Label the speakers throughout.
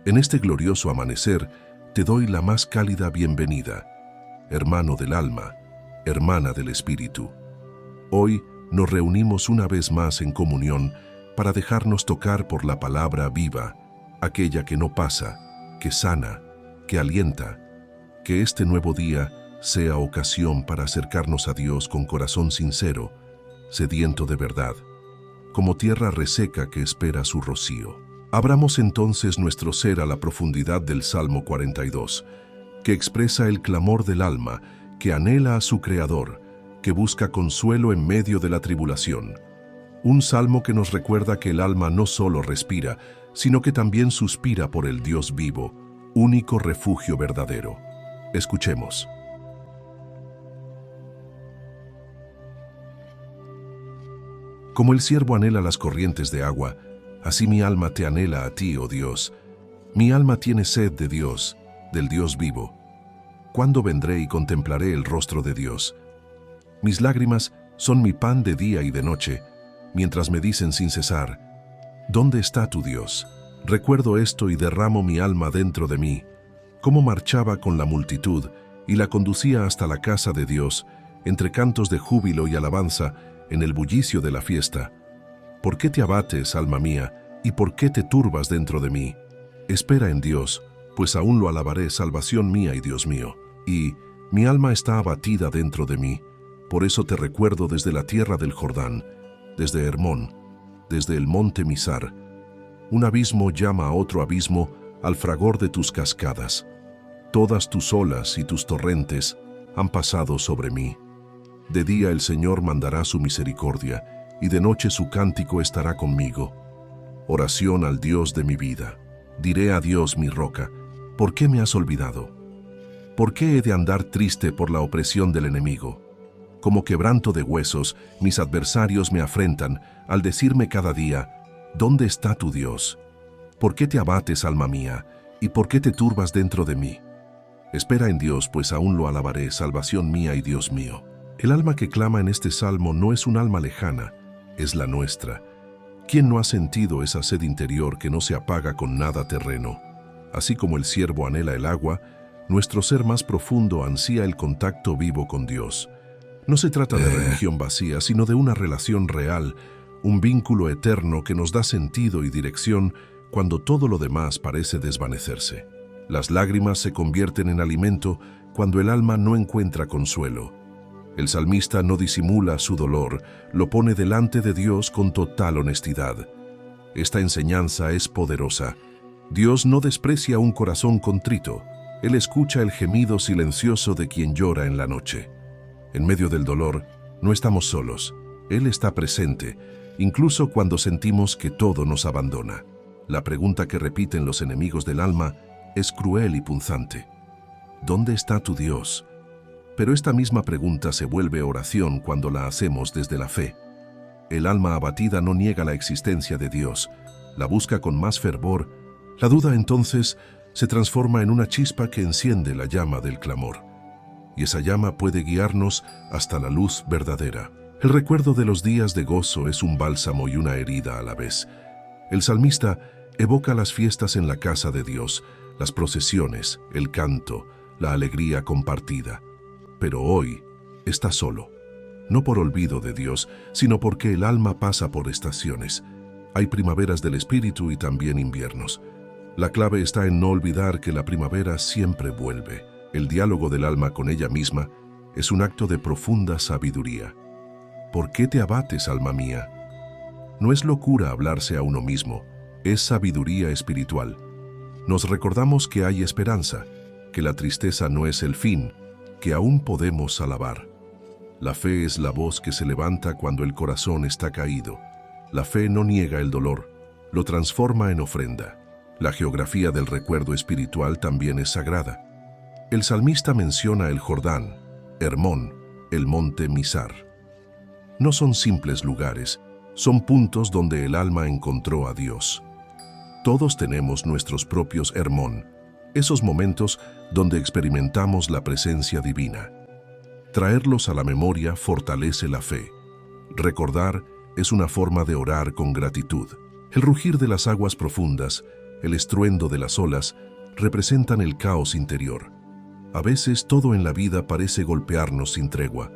Speaker 1: En este glorioso amanecer te doy la más cálida bienvenida, hermano del alma, hermana del espíritu. Hoy nos reunimos una vez más en comunión para dejarnos tocar por la palabra viva, aquella que no pasa, que sana, que alienta. Que este nuevo día sea ocasión para acercarnos a Dios con corazón sincero, sediento de verdad, como tierra reseca que espera su rocío. Abramos entonces nuestro ser a la profundidad del Salmo 42, que expresa el clamor del alma, que anhela a su Creador, que busca consuelo en medio de la tribulación. Un salmo que nos recuerda que el alma no solo respira, sino que también suspira por el Dios vivo, único refugio verdadero. Escuchemos. Como el ciervo anhela las corrientes de agua, así mi alma te anhela a ti, oh Dios. Mi alma tiene sed de Dios, del Dios vivo. ¿Cuándo vendré y contemplaré el rostro de Dios? Mis lágrimas son mi pan de día y de noche, mientras me dicen sin cesar, ¿dónde está tu Dios? Recuerdo esto y derramo mi alma dentro de mí, cómo marchaba con la multitud y la conducía hasta la casa de Dios, entre cantos de júbilo y alabanza, en el bullicio de la fiesta. ¿Por qué te abates, alma mía, y por qué te turbas dentro de mí? Espera en Dios, pues aún lo alabaré, salvación mía y Dios mío. Y mi alma está abatida dentro de mí, por eso te recuerdo desde la tierra del Jordán, desde Hermón, desde el monte Misar. Un abismo llama a otro abismo al fragor de tus cascadas. Todas tus olas y tus torrentes han pasado sobre mí. De día el Señor mandará su misericordia, y de noche su cántico estará conmigo. Oración al Dios de mi vida. Diré a Dios mi roca, ¿por qué me has olvidado? ¿Por qué he de andar triste por la opresión del enemigo? Como quebranto de huesos, mis adversarios me afrentan al decirme cada día, ¿dónde está tu Dios? ¿Por qué te abates, alma mía, y por qué te turbas dentro de mí? Espera en Dios, pues aún lo alabaré, salvación mía y Dios mío. El alma que clama en este salmo no es un alma lejana, es la nuestra. ¿Quién no ha sentido esa sed interior que no se apaga con nada terreno? Así como el ciervo anhela el agua, nuestro ser más profundo ansía el contacto vivo con Dios. No se trata de religión vacía, sino de una relación real, un vínculo eterno que nos da sentido y dirección cuando todo lo demás parece desvanecerse. Las lágrimas se convierten en alimento cuando el alma no encuentra consuelo. El salmista no disimula su dolor, lo pone delante de Dios con total honestidad. Esta enseñanza es poderosa. Dios no desprecia un corazón contrito. Él escucha el gemido silencioso de quien llora en la noche. En medio del dolor, no estamos solos. Él está presente, incluso cuando sentimos que todo nos abandona. La pregunta que repiten los enemigos del alma es cruel y punzante. ¿Dónde está tu Dios? Pero esta misma pregunta se vuelve oración cuando la hacemos desde la fe. El alma abatida no niega la existencia de Dios, la busca con más fervor. La duda entonces se transforma en una chispa que enciende la llama del clamor. Y esa llama puede guiarnos hasta la luz verdadera. El recuerdo de los días de gozo es un bálsamo y una herida a la vez. El salmista evoca las fiestas en la casa de Dios, las procesiones, el canto, la alegría compartida. Pero hoy está solo, no por olvido de Dios, sino porque el alma pasa por estaciones. Hay primaveras del espíritu y también inviernos. La clave está en no olvidar que la primavera siempre vuelve. El diálogo del alma con ella misma es un acto de profunda sabiduría. ¿Por qué te abates, alma mía? No es locura hablarse a uno mismo, es sabiduría espiritual. Nos recordamos que hay esperanza, que la tristeza no es el fin, que aún podemos alabar. La fe es la voz que se levanta cuando el corazón está caído. La fe no niega el dolor, lo transforma en ofrenda. La geografía del recuerdo espiritual también es sagrada. El salmista menciona el Jordán, Hermón, el monte Misar. No son simples lugares, son puntos donde el alma encontró a Dios. Todos tenemos nuestros propios Hermón, esos momentos donde experimentamos la presencia divina. Traerlos a la memoria fortalece la fe. Recordar es una forma de orar con gratitud. El rugir de las aguas profundas el estruendo de las olas, representan el caos interior. A veces todo en la vida parece golpearnos sin tregua.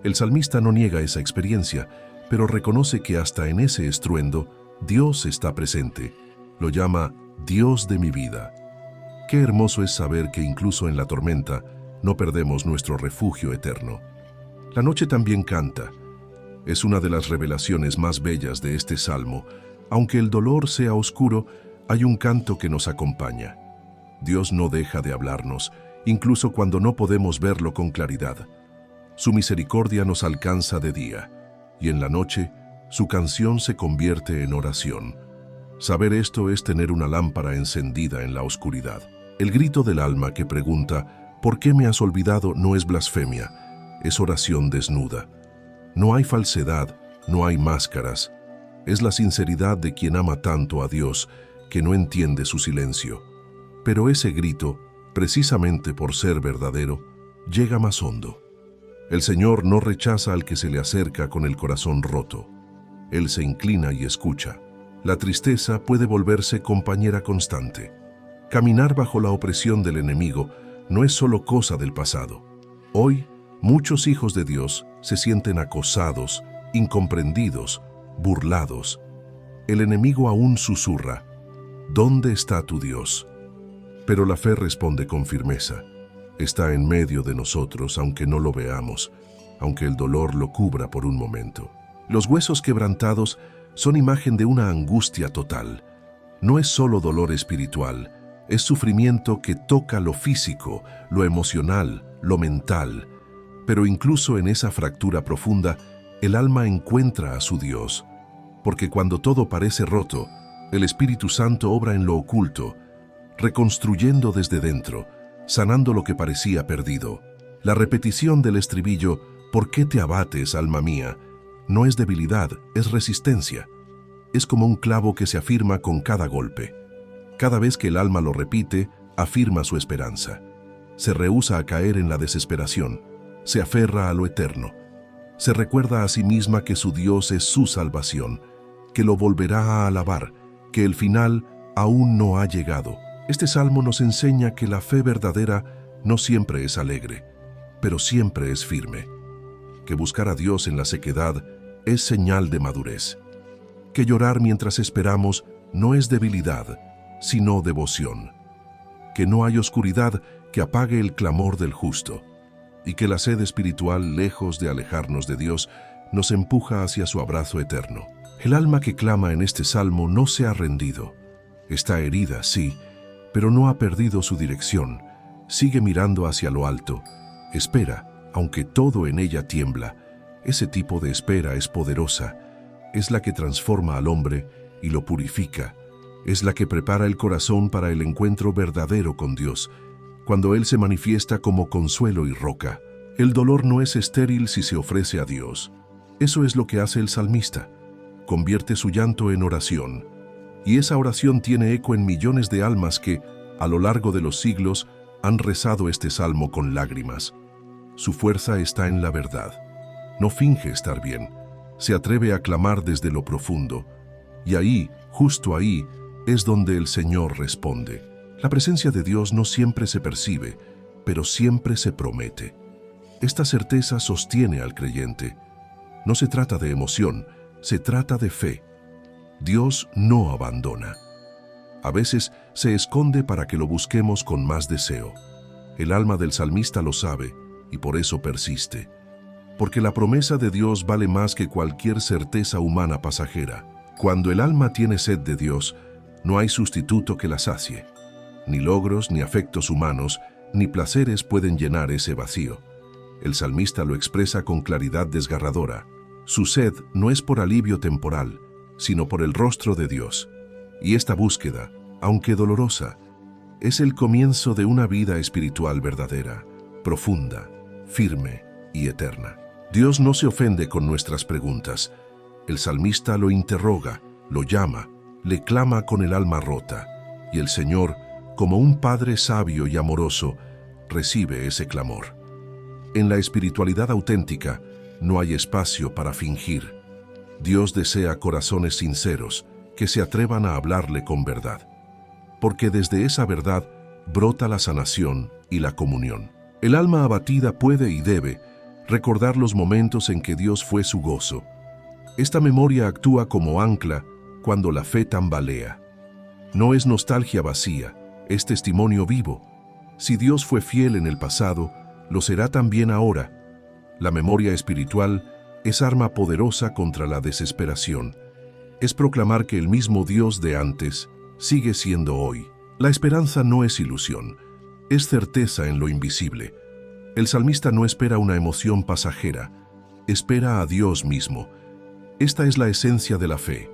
Speaker 1: El salmista no niega esa experiencia, pero reconoce que hasta en ese estruendo Dios está presente. Lo llama Dios de mi vida. Qué hermoso es saber que incluso en la tormenta no perdemos nuestro refugio eterno. La noche también canta. Es una de las revelaciones más bellas de este salmo. Aunque el dolor sea oscuro, hay un canto que nos acompaña. Dios no deja de hablarnos, incluso cuando no podemos verlo con claridad. Su misericordia nos alcanza de día, y en la noche su canción se convierte en oración. Saber esto es tener una lámpara encendida en la oscuridad. El grito del alma que pregunta, ¿por qué me has olvidado?, no es blasfemia, es oración desnuda. No hay falsedad, no hay máscaras. Es la sinceridad de quien ama tanto a Dios que no entiende su silencio. Pero ese grito, precisamente por ser verdadero, llega más hondo. El Señor no rechaza al que se le acerca con el corazón roto. Él se inclina y escucha. La tristeza puede volverse compañera constante. Caminar bajo la opresión del enemigo no es solo cosa del pasado. Hoy, muchos hijos de Dios se sienten acosados, incomprendidos, burlados. El enemigo aún susurra, ¿dónde está tu Dios? Pero la fe responde con firmeza. Está en medio de nosotros, aunque no lo veamos, aunque el dolor lo cubra por un momento. Los huesos quebrantados son imagen de una angustia total. No es solo dolor espiritual, es sufrimiento que toca lo físico, lo emocional, lo mental. Pero incluso en esa fractura profunda, el alma encuentra a su Dios. Porque cuando todo parece roto, el Espíritu Santo obra en lo oculto, reconstruyendo desde dentro, sanando lo que parecía perdido. La repetición del estribillo, ¿por qué te abates, alma mía?, no es debilidad, es resistencia. Es como un clavo que se afirma con cada golpe. Cada vez que el alma lo repite, afirma su esperanza. Se rehúsa a caer en la desesperación. Se aferra a lo eterno. Se recuerda a sí misma que su Dios es su salvación, que lo volverá a alabar, que el final aún no ha llegado. Este salmo nos enseña que la fe verdadera no siempre es alegre, pero siempre es firme. Que buscar a Dios en la sequedad es señal de madurez. Que llorar mientras esperamos no es debilidad, sino devoción. Que no hay oscuridad que apague el clamor del justo. Y que la sed espiritual, lejos de alejarnos de Dios, nos empuja hacia su abrazo eterno. El alma que clama en este salmo no se ha rendido. Está herida, sí, pero no ha perdido su dirección. Sigue mirando hacia lo alto. Espera, aunque todo en ella tiembla. Ese tipo de espera es poderosa. Es la que transforma al hombre y lo purifica. Es la que prepara el corazón para el encuentro verdadero con Dios, cuando Él se manifiesta como consuelo y roca. El dolor no es estéril si se ofrece a Dios. Eso es lo que hace el salmista. Convierte su llanto en oración. Y esa oración tiene eco en millones de almas que, a lo largo de los siglos, han rezado este salmo con lágrimas. Su fuerza está en la verdad. No finge estar bien. Se atreve a clamar desde lo profundo. Y ahí, justo ahí, es donde el Señor responde. La presencia de Dios no siempre se percibe, pero siempre se promete. Esta certeza sostiene al creyente. No se trata de emoción, se trata de fe. Dios no abandona. A veces se esconde para que lo busquemos con más deseo. El alma del salmista lo sabe y por eso persiste. Porque la promesa de Dios vale más que cualquier certeza humana pasajera. Cuando el alma tiene sed de Dios, no hay sustituto que la sacie. Ni logros, ni afectos humanos, ni placeres pueden llenar ese vacío. El salmista lo expresa con claridad desgarradora. Su sed no es por alivio temporal, sino por el rostro de Dios. Y esta búsqueda, aunque dolorosa, es el comienzo de una vida espiritual verdadera, profunda, firme y eterna. Dios no se ofende con nuestras preguntas. El salmista lo interroga, lo llama, le clama con el alma rota, y el Señor, como un Padre sabio y amoroso, recibe ese clamor. En la espiritualidad auténtica no hay espacio para fingir. Dios desea corazones sinceros que se atrevan a hablarle con verdad. porque desde esa verdad brota la sanación y la comunión. El alma abatida puede y debe recordar los momentos en que Dios fue su gozo. Esta memoria actúa como ancla cuando la fe tambalea. No es nostalgia vacía, es testimonio vivo. Si Dios fue fiel en el pasado, lo será también ahora. La memoria espiritual es arma poderosa contra la desesperación. Es proclamar que el mismo Dios de antes sigue siendo hoy. La esperanza no es ilusión, es certeza en lo invisible. El salmista no espera una emoción pasajera, espera a Dios mismo. Esta es la esencia de la fe: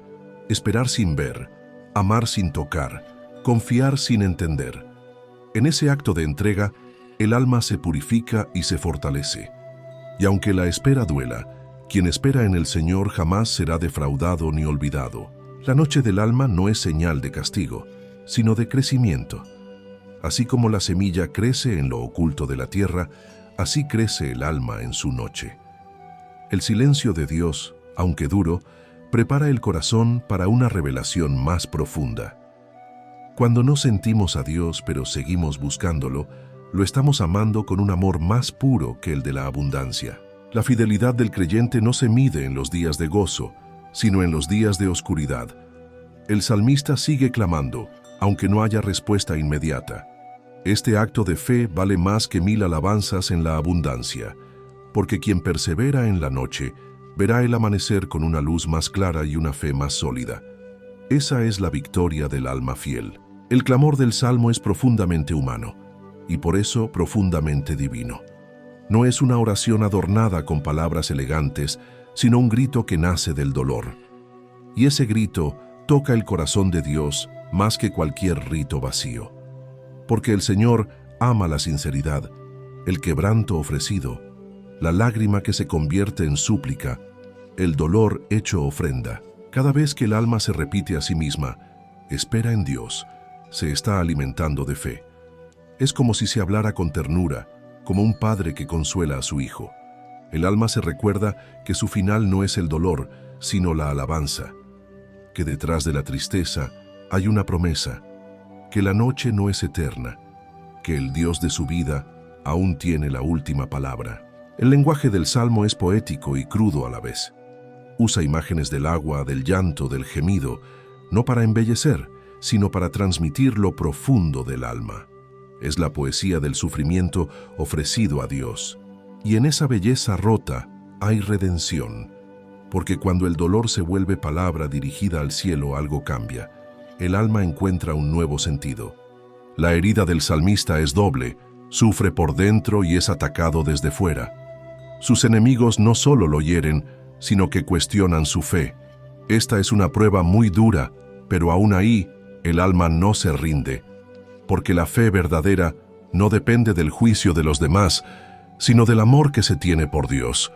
Speaker 1: esperar sin ver, amar sin tocar, confiar sin entender. En ese acto de entrega, el alma se purifica y se fortalece. Y aunque la espera duela, quien espera en el Señor jamás será defraudado ni olvidado. La noche del alma no es señal de castigo, sino de crecimiento. Así como la semilla crece en lo oculto de la tierra, así crece el alma en su noche. El silencio de Dios, aunque duro, prepara el corazón para una revelación más profunda. Cuando no sentimos a Dios pero seguimos buscándolo, lo estamos amando con un amor más puro que el de la abundancia. La fidelidad del creyente no se mide en los días de gozo, sino en los días de oscuridad. El salmista sigue clamando, aunque no haya respuesta inmediata. Este acto de fe vale más que 1000 alabanzas en la abundancia, porque quien persevera en la noche verá el amanecer con una luz más clara y una fe más sólida. Esa es la victoria del alma fiel. El clamor del Salmo es profundamente humano, y por eso profundamente divino. No es una oración adornada con palabras elegantes, sino un grito que nace del dolor. Y ese grito toca el corazón de Dios más que cualquier rito vacío. Porque el Señor ama la sinceridad, el quebranto ofrecido, la lágrima que se convierte en súplica, el dolor hecho ofrenda. Cada vez que el alma se repite a sí misma, espera en Dios, se está alimentando de fe. Es como si se hablara con ternura, como un padre que consuela a su hijo. El alma se recuerda que su final no es el dolor, sino la alabanza, que detrás de la tristeza hay una promesa, que la noche no es eterna, que el Dios de su vida aún tiene la última palabra. El lenguaje del Salmo es poético y crudo a la vez. Usa imágenes del agua, del llanto, del gemido, no para embellecer, sino para transmitir lo profundo del alma. Es la poesía del sufrimiento ofrecido a Dios. Y en esa belleza rota hay redención, porque cuando el dolor se vuelve palabra dirigida al cielo, algo cambia. El alma encuentra un nuevo sentido. La herida del salmista es doble, sufre por dentro y es atacado desde fuera. Sus enemigos no solo lo hieren, sino que cuestionan su fe. Esta es una prueba muy dura, pero aún ahí el alma no se rinde, porque la fe verdadera no depende del juicio de los demás, sino del amor que se tiene por Dios.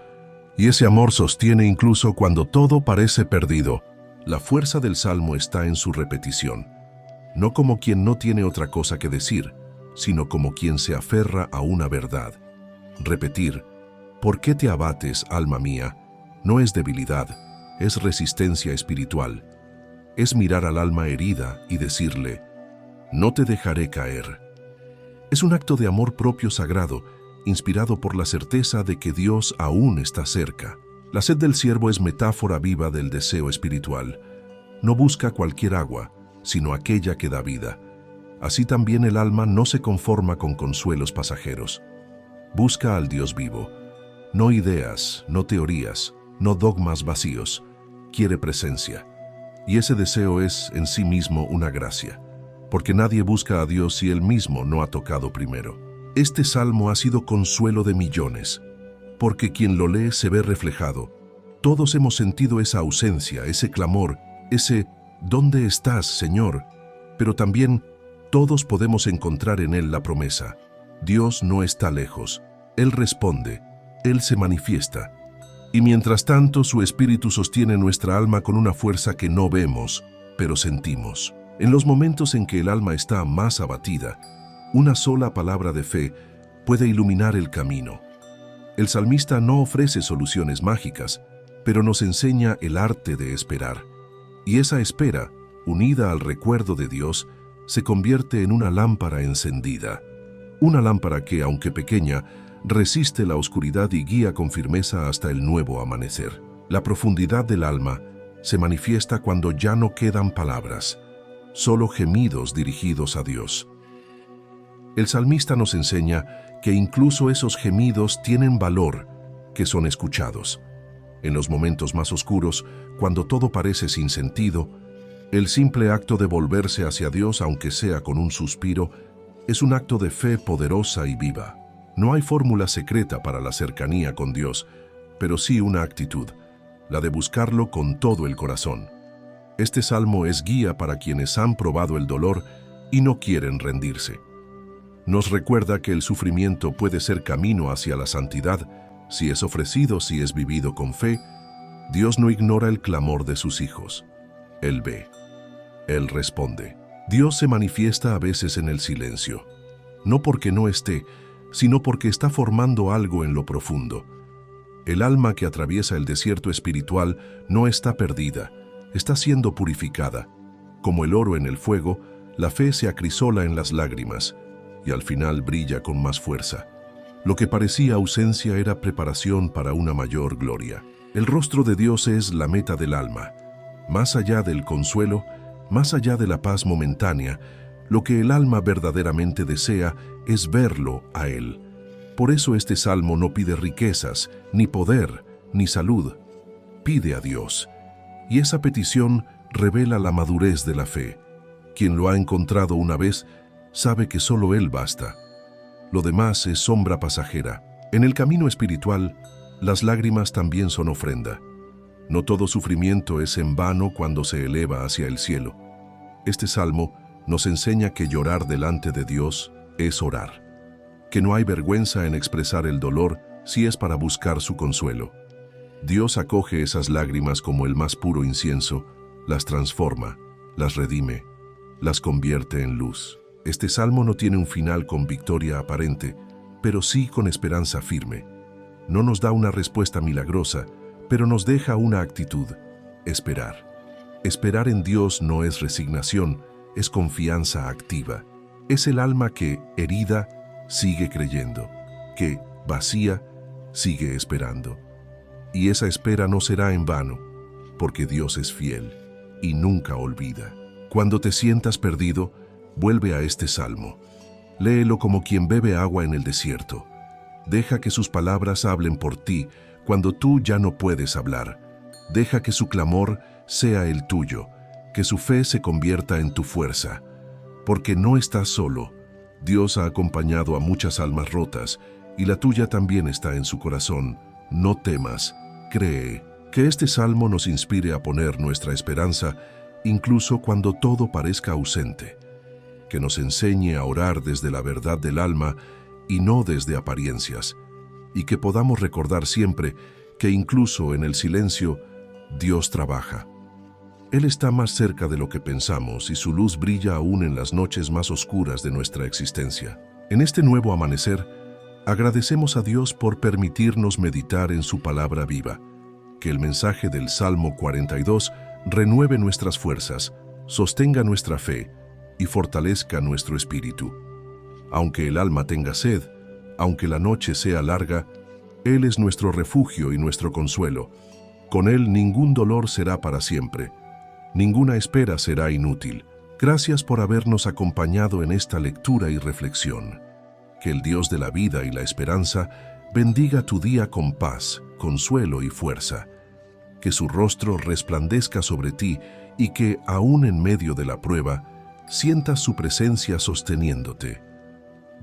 Speaker 1: Y ese amor sostiene incluso cuando todo parece perdido. La fuerza del Salmo está en su repetición, no como quien no tiene otra cosa que decir, sino como quien se aferra a una verdad. Repetir, ¿por qué te abates, alma mía? No es debilidad, es resistencia espiritual. Es mirar al alma herida y decirle, no te dejaré caer. Es un acto de amor propio sagrado, inspirado por la certeza de que Dios aún está cerca. La sed del siervo es metáfora viva del deseo espiritual. No busca cualquier agua, sino aquella que da vida. Así también el alma no se conforma con consuelos pasajeros. Busca al Dios vivo. No ideas, no teorías, no dogmas vacíos. Quiere presencia. Y ese deseo es en sí mismo una gracia, porque nadie busca a Dios si Él mismo no ha tocado primero. Este salmo ha sido consuelo de millones, porque quien lo lee se ve reflejado. Todos hemos sentido esa ausencia, ese clamor, ese ¿dónde estás, Señor? Pero también todos podemos encontrar en Él la promesa. Dios no está lejos. Él responde, Él se manifiesta. Y mientras tanto, su Espíritu sostiene nuestra alma con una fuerza que no vemos, pero sentimos. En los momentos en que el alma está más abatida, una sola palabra de fe puede iluminar el camino. El salmista no ofrece soluciones mágicas, pero nos enseña el arte de esperar. Y esa espera, unida al recuerdo de Dios, se convierte en una lámpara encendida. Una lámpara que, aunque pequeña, resiste la oscuridad y guía con firmeza hasta el nuevo amanecer. La profundidad del alma se manifiesta cuando ya no quedan palabras, solo gemidos dirigidos a Dios. El salmista nos enseña que incluso esos gemidos tienen valor, que son escuchados. En los momentos más oscuros, cuando todo parece sin sentido, el simple acto de volverse hacia Dios, aunque sea con un suspiro, es un acto de fe poderosa y viva. No hay fórmula secreta para la cercanía con Dios, pero sí una actitud, la de buscarlo con todo el corazón. Este salmo es guía para quienes han probado el dolor y no quieren rendirse. Nos recuerda que el sufrimiento puede ser camino hacia la santidad si es ofrecido, si es vivido con fe. Dios no ignora el clamor de sus hijos. Él ve. Él responde. Dios se manifiesta a veces en el silencio, no porque no esté, sino porque está formando algo en lo profundo. El alma que atraviesa el desierto espiritual no está perdida, está siendo purificada. Como el oro en el fuego, la fe se acrisola en las lágrimas y al final brilla con más fuerza. Lo que parecía ausencia era preparación para una mayor gloria. El rostro de Dios es la meta del alma. Más allá del consuelo, más allá de la paz momentánea, lo que el alma verdaderamente desea es verlo a Él. Por eso este salmo no pide riquezas, ni poder, ni salud. Pide a Dios. Y esa petición revela la madurez de la fe. Quien lo ha encontrado una vez sabe que solo Él basta. Lo demás es sombra pasajera. En el camino espiritual, las lágrimas también son ofrenda. No todo sufrimiento es en vano cuando se eleva hacia el cielo. Este salmo nos enseña que llorar delante de Dios es orar, que no hay vergüenza en expresar el dolor si es para buscar su consuelo. Dios acoge esas lágrimas como el más puro incienso, las transforma, las redime, las convierte en luz. Este salmo no tiene un final con victoria aparente, pero sí con esperanza firme. No nos da una respuesta milagrosa, pero nos deja una actitud: esperar. Esperar en Dios no es resignación, es confianza activa. Es el alma que, herida, sigue creyendo, que, vacía, sigue esperando. Y esa espera no será en vano, porque Dios es fiel y nunca olvida. Cuando te sientas perdido, vuelve a este salmo. Léelo como quien bebe agua en el desierto. Deja que sus palabras hablen por ti cuando tú ya no puedes hablar. Deja que su clamor sea el tuyo, que su fe se convierta en tu fuerza. Porque no estás solo. Dios ha acompañado a muchas almas rotas y la tuya también está en su corazón. No temas, cree. Que este salmo nos inspire a poner nuestra esperanza incluso cuando todo parezca ausente. Que nos enseñe a orar desde la verdad del alma y no desde apariencias. Y que podamos recordar siempre que incluso en el silencio, Dios trabaja. Él está más cerca de lo que pensamos y su luz brilla aún en las noches más oscuras de nuestra existencia. En este nuevo amanecer, agradecemos a Dios por permitirnos meditar en su palabra viva. Que el mensaje del Salmo 42 renueve nuestras fuerzas, sostenga nuestra fe y fortalezca nuestro espíritu. Aunque el alma tenga sed, aunque la noche sea larga, Él es nuestro refugio y nuestro consuelo. Con Él ningún dolor será para siempre. Ninguna espera será inútil. Gracias por habernos acompañado en esta lectura y reflexión. Que el Dios de la vida y la esperanza bendiga tu día con paz, consuelo y fuerza. Que su rostro resplandezca sobre ti y que, aún en medio de la prueba, sientas su presencia sosteniéndote.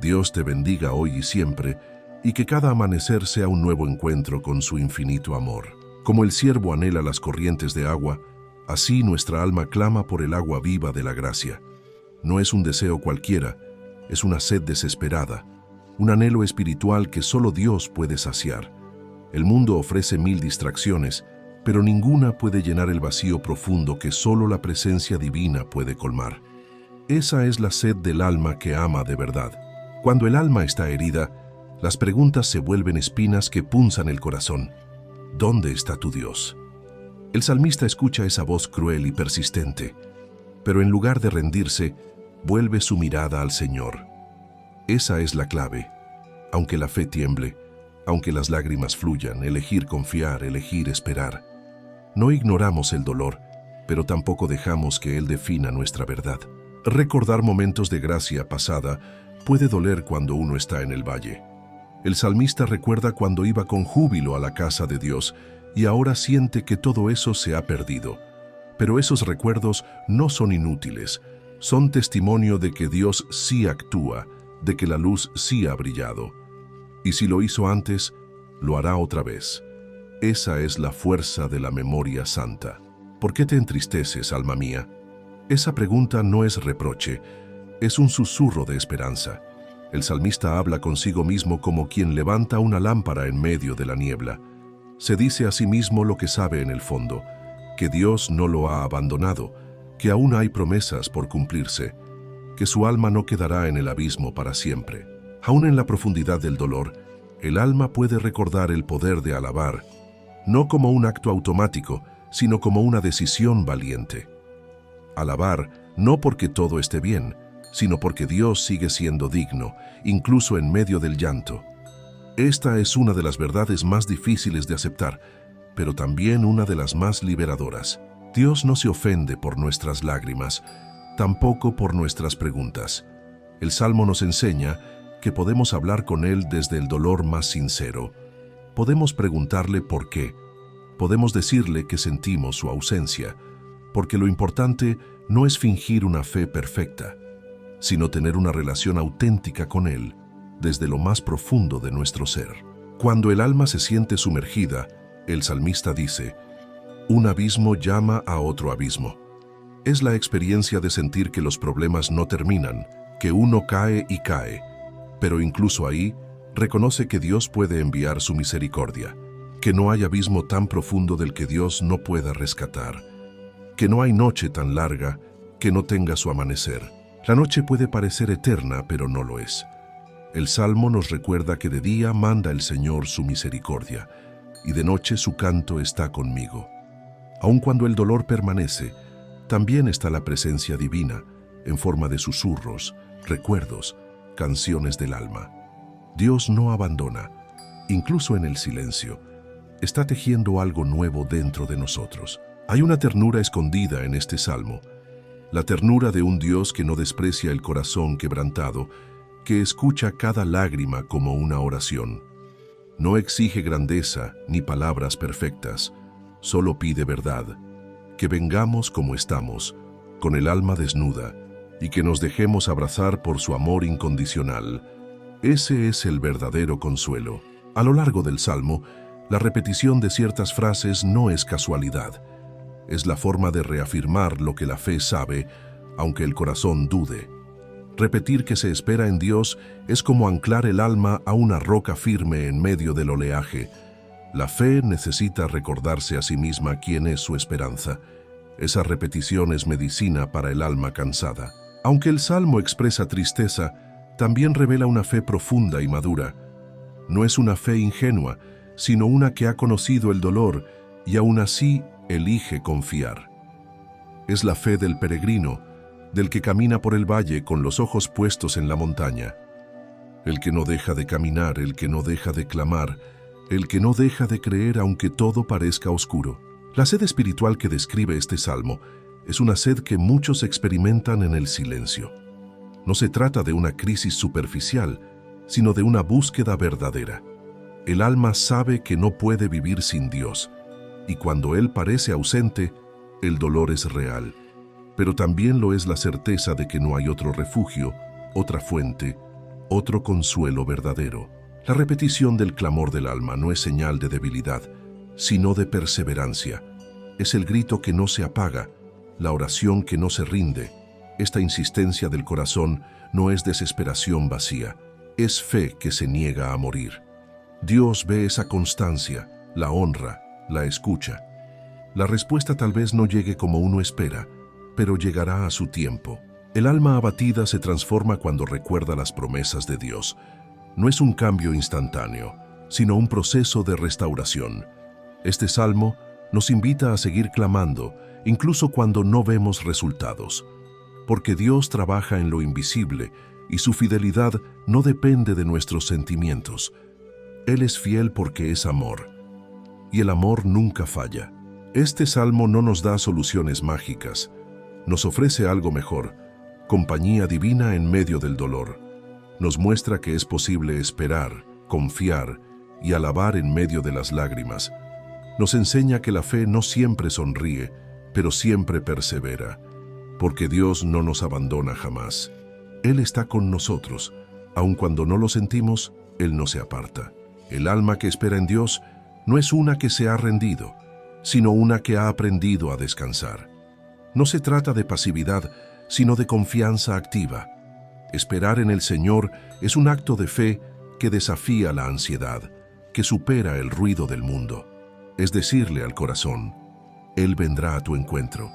Speaker 1: Dios te bendiga hoy y siempre, y que cada amanecer sea un nuevo encuentro con su infinito amor. Como el ciervo anhela las corrientes de agua, así nuestra alma clama por el agua viva de la gracia. No es un deseo cualquiera, es una sed desesperada, un anhelo espiritual que solo Dios puede saciar. El mundo ofrece 1000 distracciones, pero ninguna puede llenar el vacío profundo que solo la presencia divina puede colmar. Esa es la sed del alma que ama de verdad. Cuando el alma está herida, las preguntas se vuelven espinas que punzan el corazón. ¿Dónde está tu Dios? El salmista escucha esa voz cruel y persistente, pero en lugar de rendirse, vuelve su mirada al Señor. Esa es la clave. Aunque la fe tiemble, aunque las lágrimas fluyan, elegir confiar, elegir esperar. No ignoramos el dolor, pero tampoco dejamos que él defina nuestra verdad. Recordar momentos de gracia pasada puede doler cuando uno está en el valle. El salmista recuerda cuando iba con júbilo a la casa de Dios y ahora siente que todo eso se ha perdido. Pero esos recuerdos no son inútiles, son testimonio de que Dios sí actúa, de que la luz sí ha brillado. Y si lo hizo antes, lo hará otra vez. Esa es la fuerza de la memoria santa. ¿Por qué te entristeces, alma mía? Esa pregunta no es reproche, es un susurro de esperanza. El salmista habla consigo mismo como quien levanta una lámpara en medio de la niebla. Se dice a sí mismo lo que sabe en el fondo, que Dios no lo ha abandonado, que aún hay promesas por cumplirse, que su alma no quedará en el abismo para siempre. Aún en la profundidad del dolor, el alma puede recordar el poder de alabar, no como un acto automático, sino como una decisión valiente. Alabar no porque todo esté bien, sino porque Dios sigue siendo digno, incluso en medio del llanto. Esta es una de las verdades más difíciles de aceptar, pero también una de las más liberadoras. Dios no se ofende por nuestras lágrimas, tampoco por nuestras preguntas. El Salmo nos enseña que podemos hablar con Él desde el dolor más sincero. Podemos preguntarle por qué. Podemos decirle que sentimos su ausencia, porque lo importante no es fingir una fe perfecta, sino tener una relación auténtica con Él, desde lo más profundo de nuestro ser. Cuando el alma se siente sumergida, el salmista dice, un abismo llama a otro abismo. Es la experiencia de sentir que los problemas no terminan, que uno cae y cae, pero incluso ahí reconoce que Dios puede enviar su misericordia, que no hay abismo tan profundo del que Dios no pueda rescatar, que no hay noche tan larga que no tenga su amanecer. La noche puede parecer eterna, pero no lo es. El Salmo nos recuerda que de día manda el Señor su misericordia, y de noche su canto está conmigo. Aun cuando el dolor permanece, también está la presencia divina, en forma de susurros, recuerdos, canciones del alma. Dios no abandona, incluso en el silencio. Está tejiendo algo nuevo dentro de nosotros. Hay una ternura escondida en este salmo, la ternura de un Dios que no desprecia el corazón quebrantado, que escucha cada lágrima como una oración. No exige grandeza ni palabras perfectas, solo pide verdad, que vengamos como estamos, con el alma desnuda, y que nos dejemos abrazar por su amor incondicional. Ese es el verdadero consuelo. A lo largo del Salmo, la repetición de ciertas frases no es casualidad. Es la forma de reafirmar lo que la fe sabe, aunque el corazón dude. Repetir que se espera en Dios es como anclar el alma a una roca firme en medio del oleaje. La fe necesita recordarse a sí misma quién es su esperanza. Esa repetición es medicina para el alma cansada. Aunque el Salmo expresa tristeza, también revela una fe profunda y madura. No es una fe ingenua, sino una que ha conocido el dolor y aún así elige confiar. Es la fe del peregrino, del que camina por el valle con los ojos puestos en la montaña. El que no deja de caminar, el que no deja de clamar, el que no deja de creer aunque todo parezca oscuro. La sed espiritual que describe este salmo es una sed que muchos experimentan en el silencio. No se trata de una crisis superficial, sino de una búsqueda verdadera. El alma sabe que no puede vivir sin Dios, y cuando Él parece ausente, el dolor es real. Pero también lo es la certeza de que no hay otro refugio, otra fuente, otro consuelo verdadero. La repetición del clamor del alma no es señal de debilidad, sino de perseverancia. Es el grito que no se apaga, la oración que no se rinde. Esta insistencia del corazón no es desesperación vacía, es fe que se niega a morir. Dios ve esa constancia, la honra, la escucha. La respuesta tal vez no llegue como uno espera, pero llegará a su tiempo. El alma abatida se transforma cuando recuerda las promesas de Dios. No es un cambio instantáneo, sino un proceso de restauración. Este salmo nos invita a seguir clamando, incluso cuando no vemos resultados, porque Dios trabaja en lo invisible y su fidelidad no depende de nuestros sentimientos. Él es fiel porque es amor, y el amor nunca falla. Este salmo no nos da soluciones mágicas, nos ofrece algo mejor, compañía divina en medio del dolor. Nos muestra que es posible esperar, confiar y alabar en medio de las lágrimas. Nos enseña que la fe no siempre sonríe, pero siempre persevera, porque Dios no nos abandona jamás. Él está con nosotros, aun cuando no lo sentimos, Él no se aparta. El alma que espera en Dios no es una que se ha rendido, sino una que ha aprendido a descansar. No se trata de pasividad, sino de confianza activa. Esperar en el Señor es un acto de fe que desafía la ansiedad, que supera el ruido del mundo. Es decirle al corazón, Él vendrá a tu encuentro.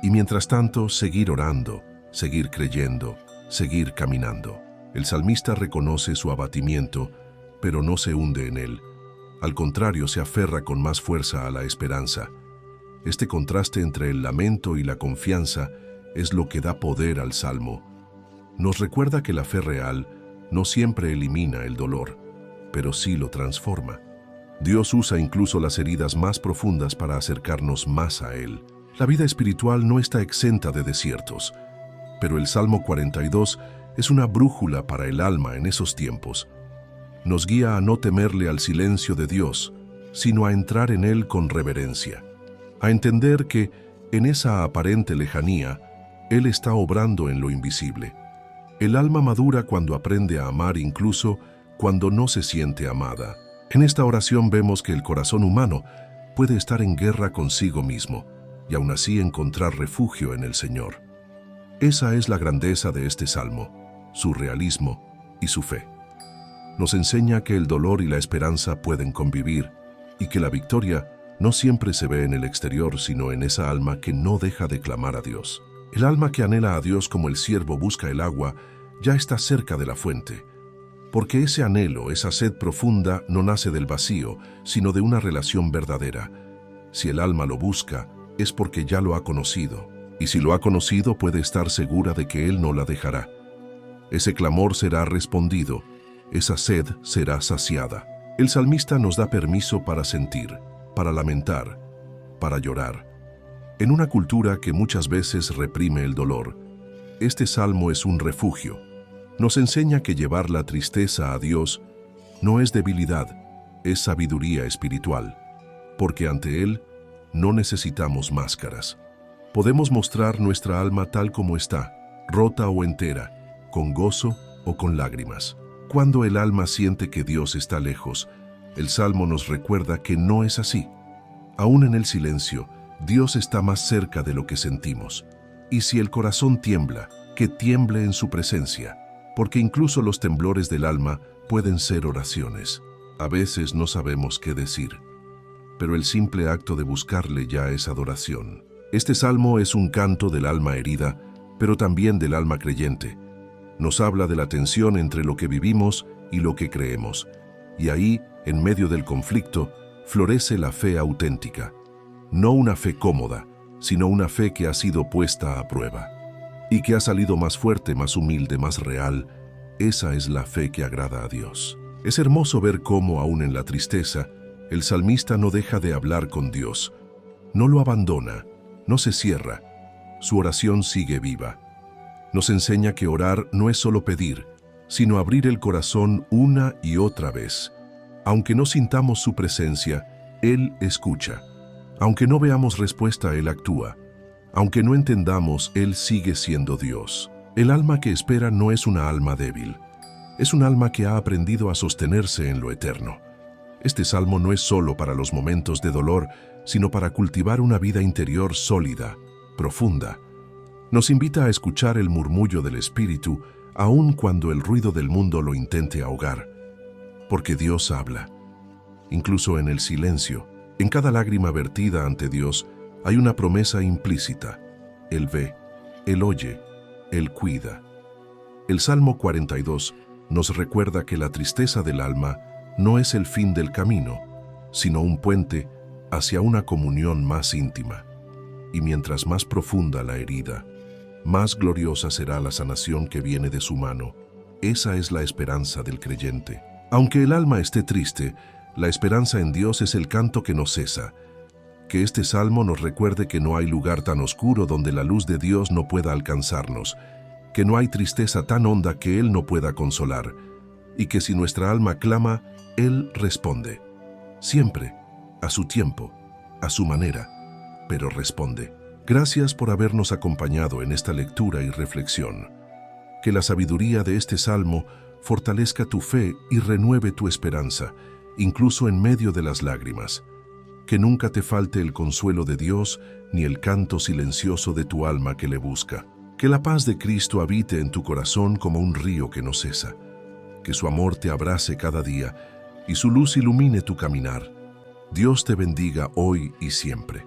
Speaker 1: Y mientras tanto, seguir orando, seguir creyendo, seguir caminando. El salmista reconoce su abatimiento, pero no se hunde en él. Al contrario, se aferra con más fuerza a la esperanza. Este contraste entre el lamento y la confianza es lo que da poder al salmo. Nos recuerda que la fe real no siempre elimina el dolor, pero sí lo transforma. Dios usa incluso las heridas más profundas para acercarnos más a Él. La vida espiritual no está exenta de desiertos, pero el Salmo 42 es una brújula para el alma en esos tiempos. Nos guía a no temerle al silencio de Dios, sino a entrar en Él con reverencia, a entender que, en esa aparente lejanía, Él está obrando en lo invisible. El alma madura cuando aprende a amar incluso cuando no se siente amada. En esta oración vemos que el corazón humano puede estar en guerra consigo mismo y aún así encontrar refugio en el Señor. Esa es la grandeza de este salmo, su realismo y su fe. Nos enseña que el dolor y la esperanza pueden convivir y que la victoria no siempre se ve en el exterior, sino en esa alma que no deja de clamar a Dios. El alma que anhela a Dios como el ciervo busca el agua ya está cerca de la fuente, porque ese anhelo, esa sed profunda, no nace del vacío, sino de una relación verdadera. Si el alma lo busca, es porque ya lo ha conocido, y si lo ha conocido puede estar segura de que Él no la dejará. Ese clamor será respondido, esa sed será saciada. El salmista nos da permiso para sentir, para lamentar, para llorar. En una cultura que muchas veces reprime el dolor, este salmo es un refugio. Nos enseña que llevar la tristeza a Dios no es debilidad, es sabiduría espiritual, porque ante Él no necesitamos máscaras. Podemos mostrar nuestra alma tal como está, rota o entera, con gozo o con lágrimas. Cuando el alma siente que Dios está lejos, el salmo nos recuerda que no es así. Aún en el silencio, Dios está más cerca de lo que sentimos. Y si el corazón tiembla, que tiemble en su presencia, porque incluso los temblores del alma pueden ser oraciones. A veces no sabemos qué decir, pero el simple acto de buscarle ya es adoración. Este salmo es un canto del alma herida, pero también del alma creyente. Nos habla de la tensión entre lo que vivimos y lo que creemos, y ahí, en medio del conflicto, florece la fe auténtica. No una fe cómoda, sino una fe que ha sido puesta a prueba y que ha salido más fuerte, más humilde, más real. Esa es la fe que agrada a Dios. Es hermoso ver cómo, aún en la tristeza, el salmista no deja de hablar con Dios. No lo abandona, no se cierra. Su oración sigue viva. Nos enseña que orar no es solo pedir, sino abrir el corazón una y otra vez. Aunque no sintamos su presencia, Él escucha. Aunque no veamos respuesta, Él actúa. Aunque no entendamos, Él sigue siendo Dios. El alma que espera no es una alma débil. Es un alma que ha aprendido a sostenerse en lo eterno. Este salmo no es solo para los momentos de dolor, sino para cultivar una vida interior sólida, profunda. Nos invita a escuchar el murmullo del Espíritu, aun cuando el ruido del mundo lo intente ahogar. Porque Dios habla. Incluso en el silencio, en cada lágrima vertida ante Dios, hay una promesa implícita. Él ve, Él oye, Él cuida. El Salmo 42 nos recuerda que la tristeza del alma no es el fin del camino, sino un puente hacia una comunión más íntima. Y mientras más profunda la herida, más gloriosa será la sanación que viene de su mano. Esa es la esperanza del creyente. Aunque el alma esté triste, la esperanza en Dios es el canto que no cesa. Que este salmo nos recuerde que no hay lugar tan oscuro donde la luz de Dios no pueda alcanzarnos, que no hay tristeza tan honda que Él no pueda consolar, y que si nuestra alma clama, Él responde. Siempre, a su tiempo, a su manera, pero responde. Gracias por habernos acompañado en esta lectura y reflexión. Que la sabiduría de este salmo fortalezca tu fe y renueve tu esperanza, incluso en medio de las lágrimas. Que nunca te falte el consuelo de Dios ni el canto silencioso de tu alma que le busca. Que la paz de Cristo habite en tu corazón como un río que no cesa. Que su amor te abrace cada día y su luz ilumine tu caminar. Dios te bendiga hoy y siempre.